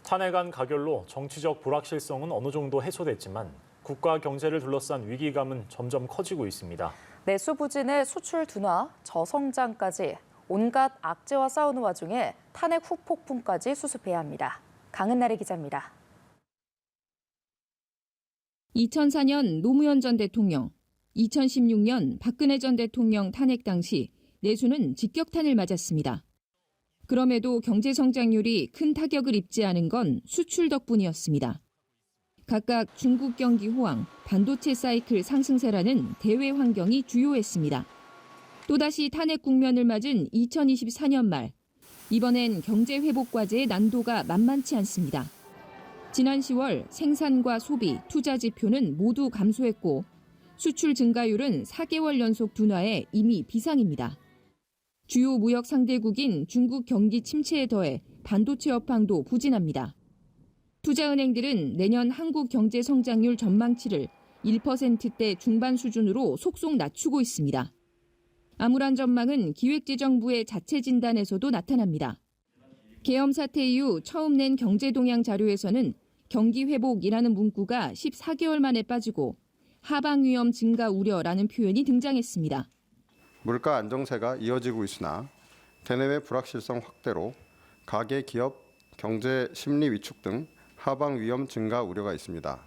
탄핵안 가결로 정치적 불확실성은 어느 정도 해소됐지만 국가 경제를 둘러싼 위기감은 점점 커지고 있습니다. 내수 부진의 수출 둔화, 저성장까지 온갖 악재와 싸우는 와중에 탄핵 후폭풍까지 수습해야 합니다. 강은나래 기자입니다. 2004년 노무현 전 대통령, 2016년 박근혜 전 대통령 탄핵 당시 내수는 직격탄을 맞았습니다. 그럼에도 경제 성장률이 큰 타격을 입지 않은 건 수출 덕분이었습니다. 각각 중국 경기 호황, 반도체 사이클 상승세라는 대외 환경이 주요했습니다. 또다시 탄핵 국면을 맞은 2024년 말, 이번엔 경제 회복 과제의 난도가 만만치 않습니다. 지난 10월 생산과 소비, 투자 지표는 모두 감소했고 수출 증가율은 4개월 연속 둔화에 이미 비상입니다. 주요 무역 상대국인 중국 경기 침체에 더해 반도체 업황도 부진합니다. 투자은행들은 내년 한국 경제 성장률 전망치를 1%대 중반 수준으로 속속 낮추고 있습니다. 암울한 전망은 기획재정부의 자체 진단에서도 나타납니다. 계엄 사태 이후 처음 낸 경제 동향 자료에서는 경기 회복이라는 문구가 14개월 만에 빠지고 하방 위험 증가 우려라는 표현이 등장했습니다. 물가 안정세가 이어지고 있으나 대내외 불확실성 확대로 가계 기업 경제 심리 위축 등 하방 위험 증가 우려가 있습니다.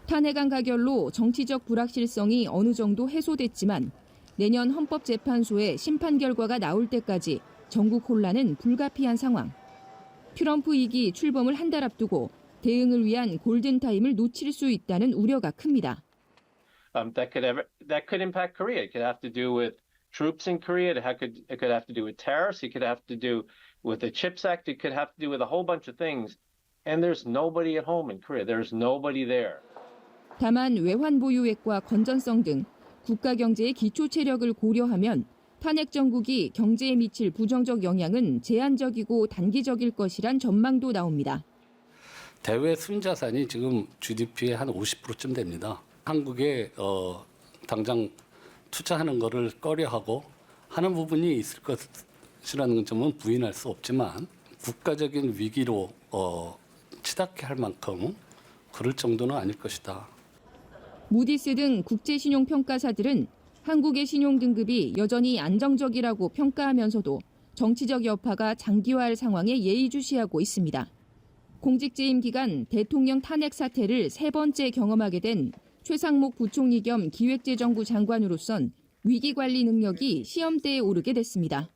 탄핵안 가결로 정치적 불확실성이 어느 정도 해소됐지만 내년 헌법재판소의 심판 결과가 나올 때까지 전국 혼란은 불가피한 상황. 트럼프 2기 출범을 한 달 앞두고 대응을 위한 골든타임을 놓칠 수 있다는 우려가 큽니다. That could impact Korea. It could have to do with troops in Korea. It could have to do with tariffs. It could have to do with the CHIPS Act. It could have to do with a whole bunch of things. And there's nobody at home in Korea. There's nobody there. 다만 외환 보유액과 건전성 등 국가 경제의 기초 체력을 고려하면 탄핵 정국이 경제에 미칠 부정적 영향은 제한적이고 단기적일 것이란 전망도 나옵니다. 대외 순자산이 지금 GDP의 한 50%쯤 됩니다. 한국에 당장 투자하는 거를 꺼려하고 하는 부분이 있을 것이라는 점은 부인할 수 없지만 국가적인 위기로 치닫게 할 만큼 그럴 정도는 아닐 것이다. 무디스 등 국제신용평가사들은 한국의 신용등급이 여전히 안정적이라고 평가하면서도 정치적 여파가 장기화할 상황에 예의주시하고 있습니다. 공직재임 기간 대통령 탄핵 사태를 세 번째 경험하게 된 최상목 부총리 겸 기획재정부 장관으로선 위기관리 능력이 시험대에 오르게 됐습니다.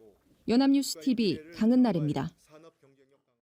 연합뉴스 TV 강은나래입니다.